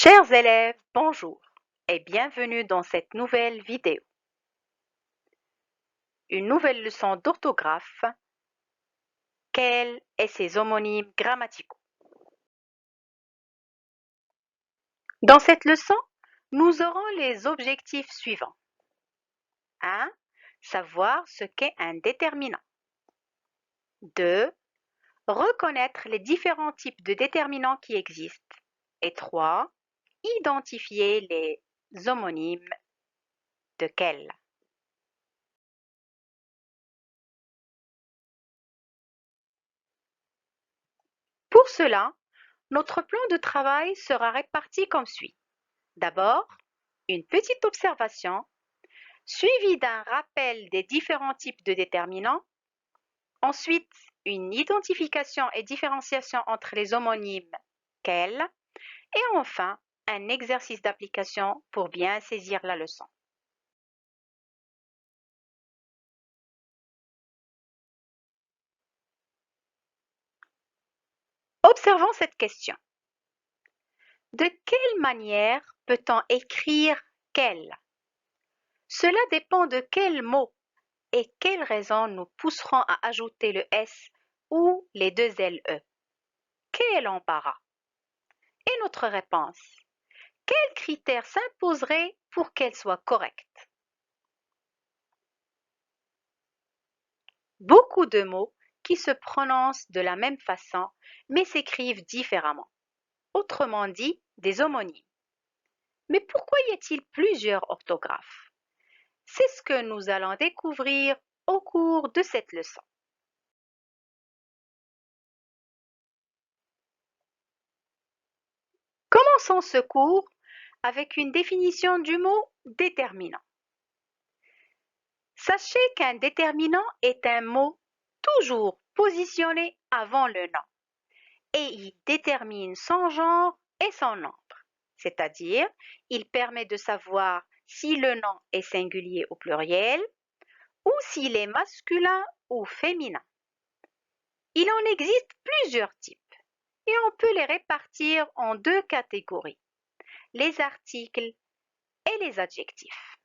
Chers élèves, bonjour et bienvenue dans cette nouvelle vidéo. Une nouvelle leçon d'orthographe. Quels et ses homonymes grammaticaux? Dans cette leçon, nous aurons les objectifs suivants. 1. Savoir ce qu'est un déterminant. 2. Reconnaître les différents types de déterminants qui existent. Et 3. Identifier les homonymes de quels. Pour cela, notre plan de travail sera réparti comme suit. D'abord, une petite observation, suivie d'un rappel des différents types de déterminants. Ensuite, une identification et différenciation entre les homonymes quels. Et enfin, un exercice d'application pour bien saisir la leçon. Observons cette question. De quelle manière peut-on écrire quel? Cela dépend de quel mot et quelles raisons nous pousserons à ajouter le S ou les deux LE. Quel embarras? Et notre réponse? Quels critères s'imposeraient pour qu'elle soit correcte? Beaucoup de mots qui se prononcent de la même façon mais s'écrivent différemment. Autrement dit, des homonymes. Mais pourquoi y a-t-il plusieurs orthographes? C'est ce que nous allons découvrir au cours de cette leçon. Commençons ce cours avec une définition du mot déterminant. Sachez qu'un déterminant est un mot toujours positionné avant le nom et il détermine son genre et son nombre, c'est-à-dire il permet de savoir si le nom est singulier ou pluriel ou s'il est masculin ou féminin. Il en existe plusieurs types et on peut les répartir en deux catégories, les articles et les adjectifs.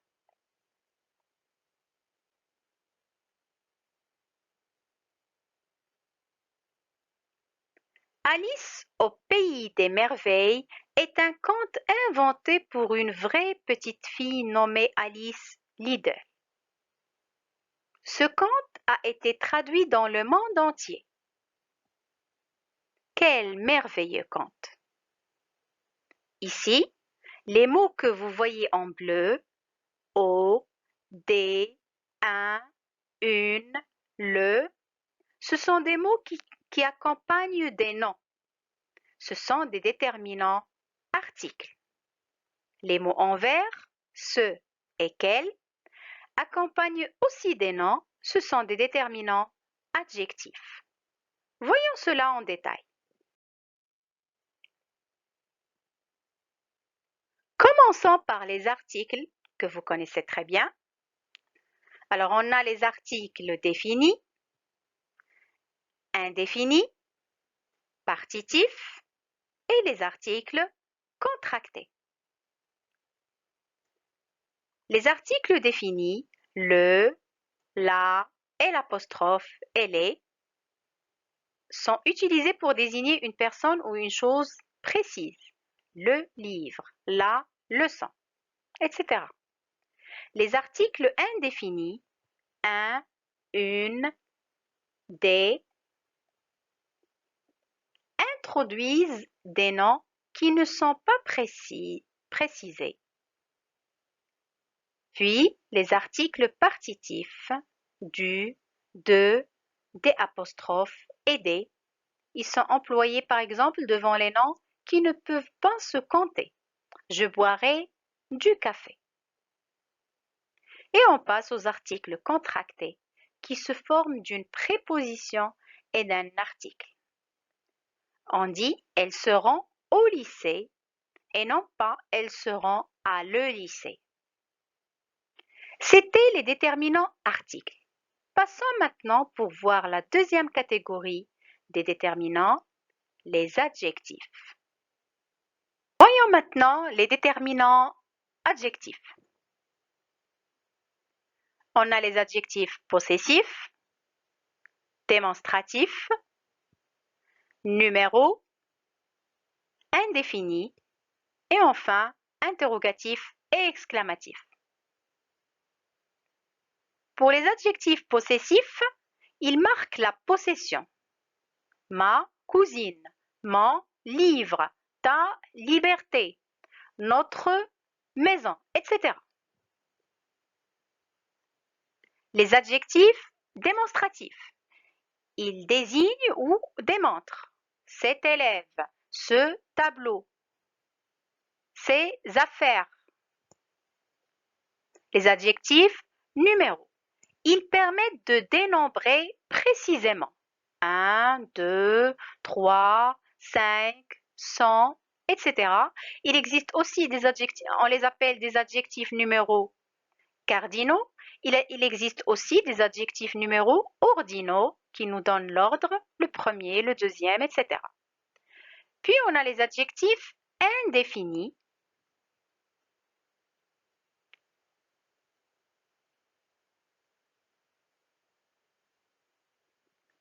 Alice au pays des merveilles est un conte inventé pour une vraie petite fille nommée Alice Liddell. Ce conte a été traduit dans le monde entier. Quel merveilleux conte! Ici, les mots que vous voyez en bleu, au, des, un, une, le, ce sont des mots qui accompagnent des noms. Ce sont des déterminants articles. Les mots en vert, ce et quel, accompagnent aussi des noms, ce sont des déterminants adjectifs. Voyons cela en détail. Commençons par les articles que vous connaissez très bien. Alors, on a les articles définis, indéfinis, partitifs et les articles contractés. Les articles définis, le, la et l'apostrophe et les, sont utilisés pour désigner une personne ou une chose précise. Le livre, la leçon, etc. Les articles indéfinis, un, une, des, introduisent des noms qui ne sont pas précisés. Puis, les articles partitifs, du, de, des apostrophes et des, ils sont employés par exemple devant les noms qui ne peuvent pas se compter. Je boirai du café. Et on passe aux articles contractés qui se forment d'une préposition et d'un article. On dit elles seront au lycée et non pas elles seront à le lycée. C'était les déterminants articles. Passons maintenant pour voir la deuxième catégorie des déterminants, les adjectifs. Voyons Voyons maintenant les déterminants adjectifs. On a les adjectifs possessifs, démonstratifs, numéros, indéfinis et enfin interrogatifs et exclamatifs. Pour les adjectifs possessifs, ils marquent la possession. Ma cousine, mon livre, ta liberté, notre maison, etc. Les adjectifs démonstratifs, ils désignent ou démontrent cet élève, ce tableau, ces affaires. Les adjectifs numéros, ils permettent de dénombrer précisément 1, 2, 3, 5, 100, etc. Il existe aussi des adjectifs, on les appelle des adjectifs numéros cardinaux. Il existe aussi des adjectifs numéros ordinaux qui nous donnent l'ordre, le premier, le deuxième, etc. Puis on a les adjectifs indéfinis.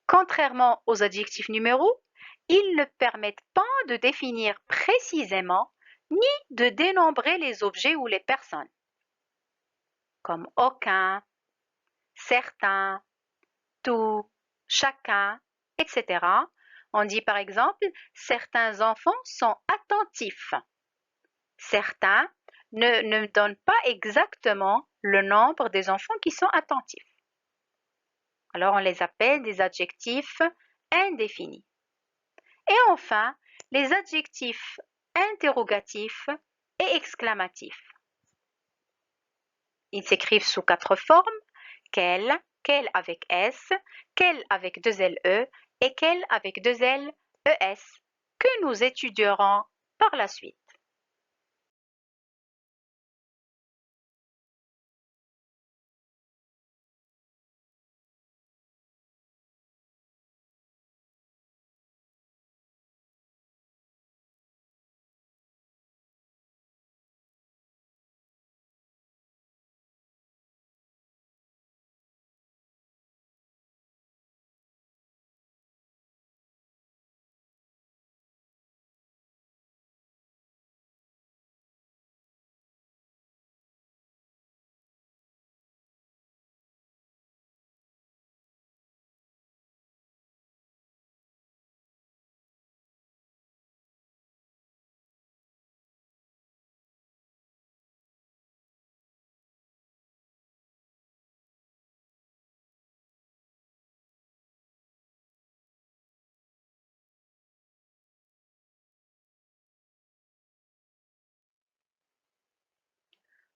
Contrairement aux adjectifs numéros, ils ne permettent pas de définir précisément ni de dénombrer les objets ou les personnes, comme aucun, certains, tout, chacun, etc. On dit par exemple, certains enfants sont attentifs. Certains ne donnent pas exactement le nombre des enfants qui sont attentifs. Alors on les appelle des adjectifs indéfinis. Et enfin, les adjectifs interrogatifs et exclamatifs. Ils s'écrivent sous 4 formes: quel, quel avec S, quel avec 2 LE et quel avec 2 L ES que nous étudierons par la suite.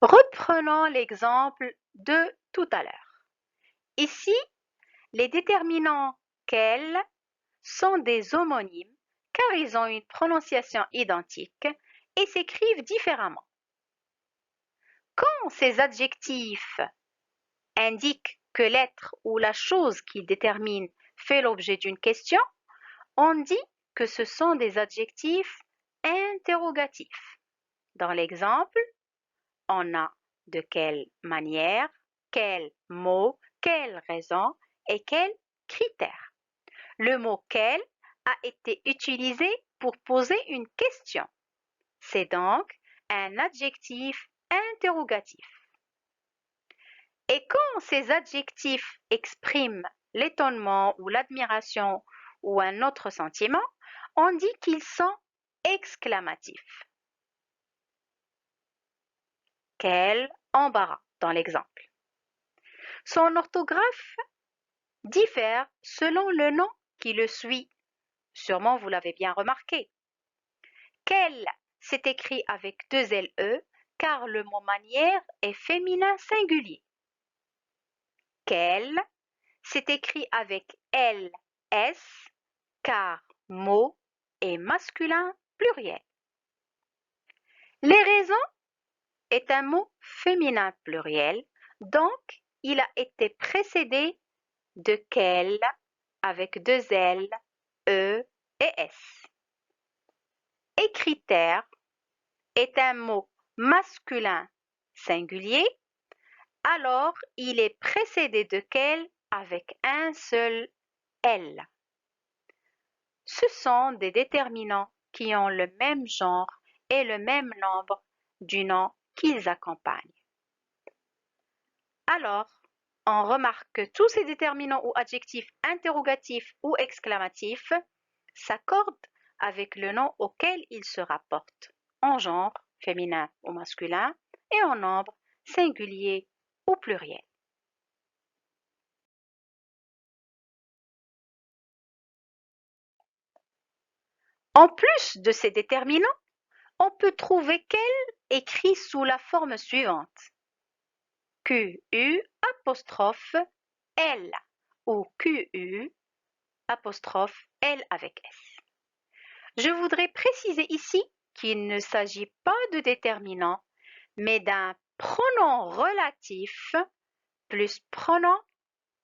Reprenons l'exemple de tout à l'heure. Ici, les déterminants quel sont des homonymes car ils ont une prononciation identique et s'écrivent différemment. Quand ces adjectifs indiquent que l'être ou la chose qu'ils déterminent fait l'objet d'une question, on dit que ce sont des adjectifs interrogatifs. Dans l'exemple, on a de quelle manière, quel mot, quelle raison et quel critère. Le mot quel a été utilisé pour poser une question. C'est donc un adjectif interrogatif. Et quand ces adjectifs expriment l'étonnement ou l'admiration ou un autre sentiment, on dit qu'ils sont exclamatifs. Quel embarras dans l'exemple. Son orthographe diffère selon le nom qui le suit. Sûrement vous l'avez bien remarqué. Quel s'est écrit avec 2 LE car le mot manière est féminin singulier. Quel s'est écrit avec LS car mot est masculin pluriel. Les raisons est un mot féminin pluriel, donc il a été précédé de quel avec 2 L, E et S. Et critère est un mot masculin singulier, alors il est précédé de quel avec un seul L. Ce sont des déterminants qui ont le même genre et le même nombre du nom qu'ils accompagnent. Alors, on remarque que tous ces déterminants ou adjectifs interrogatifs ou exclamatifs s'accordent avec le nom auquel ils se rapportent, en genre féminin ou masculin et en nombre singulier ou pluriel. En plus de ces déterminants, on peut trouver quel écrit sous la forme suivante. QU apostrophe L ou QU apostrophe L avec S. Je voudrais préciser ici qu'il ne s'agit pas de déterminant, mais d'un pronom relatif plus pronom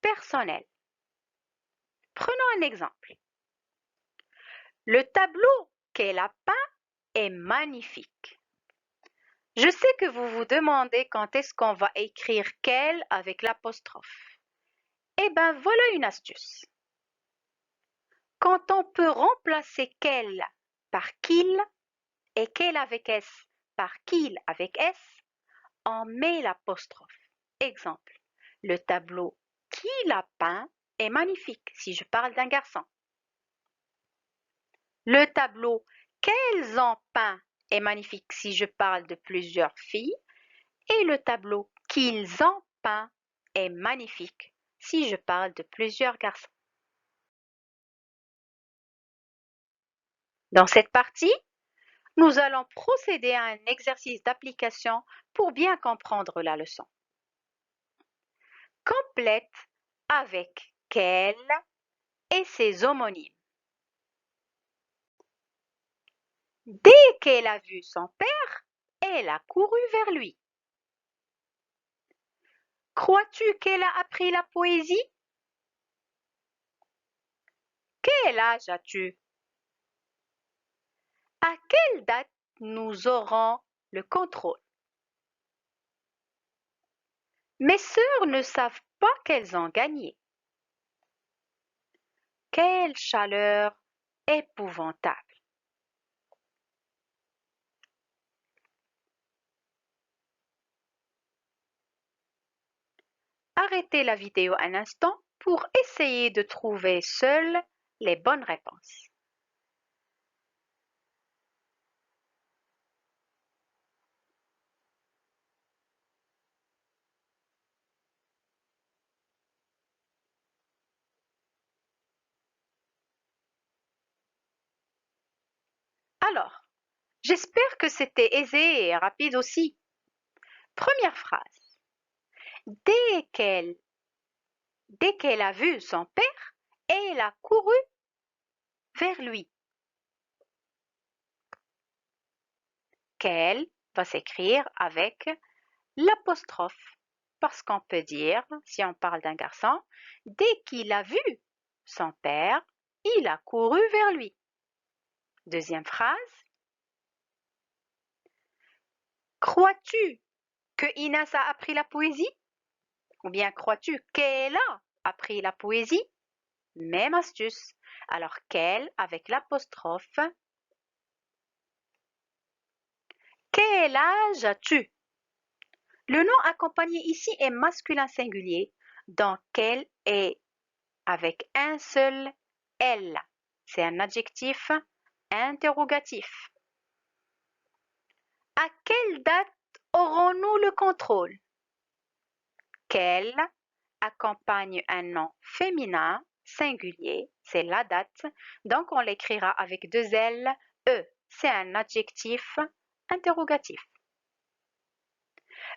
personnel. Prenons un exemple. Le tableau qu'elle a peint est magnifique. Je sais que vous vous demandez quand est-ce qu'on va écrire qu'elle avec l'apostrophe. Eh bien, voilà une astuce. Quand on peut remplacer qu'elle par qu'il et qu'elle avec S par qu'il avec S, on met l'apostrophe. Exemple, le tableau qu'il a peint est magnifique si je parle d'un garçon. Le tableau qu'elles ont peint est magnifique si je parle de plusieurs filles. Et le tableau qu'ils ont peint est magnifique si je parle de plusieurs garçons. Dans cette partie, nous allons procéder à un exercice d'application pour bien comprendre la leçon. Complète avec qu'elle et ses homonymes. Dès qu'elle a vu son père, elle a couru vers lui. Crois-tu qu'elle a appris la poésie? Quel âge as-tu? À quelle date nous aurons le contrôle? Mes sœurs ne savent pas qu'elles ont gagné. Quelle chaleur épouvantable! Arrêtez la vidéo un instant pour essayer de trouver seules les bonnes réponses. Alors, j'espère que c'était aisé et rapide aussi. Première phrase. Dès qu'elle a vu son père, elle a couru vers lui. Qu'elle va s'écrire avec l'apostrophe. Parce qu'on peut dire, si on parle d'un garçon, dès qu'il a vu son père, il a couru vers lui. Deuxième phrase. Crois-tu que Inès a appris la poésie? Ou bien crois-tu qu'elle a appris la poésie? Même astuce. Alors qu'elle avec l'apostrophe. Quel âge as-tu? Le nom accompagné ici est masculin singulier, donc quel est avec un seul L. C'est un adjectif interrogatif. À quelle date aurons-nous le contrôle? Quel accompagne un nom féminin singulier, c'est la date, donc on l'écrira avec deux L, E. C'est un adjectif interrogatif.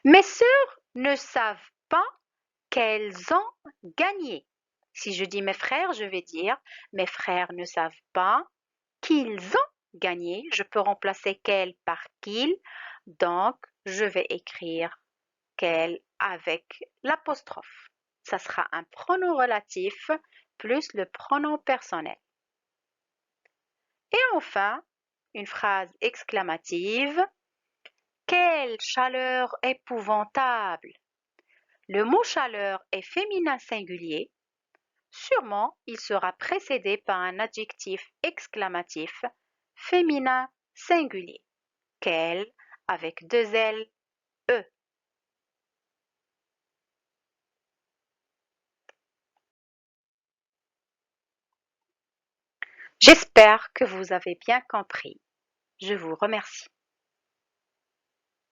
Mes sœurs ne savent pas qu'elles ont gagné. Si je dis mes frères, je vais dire mes frères ne savent pas qu'ils ont gagné. Je peux remplacer qu'elles par qu'ils, donc je vais écrire qu'elle avec l'apostrophe. Ça sera un pronom relatif plus le pronom personnel. Et enfin, une phrase exclamative. Quelle chaleur épouvantable! Le mot chaleur est féminin singulier. Sûrement, il sera précédé par un adjectif exclamatif féminin singulier. Quelle avec deux L, E. J'espère que vous avez bien compris. Je vous remercie.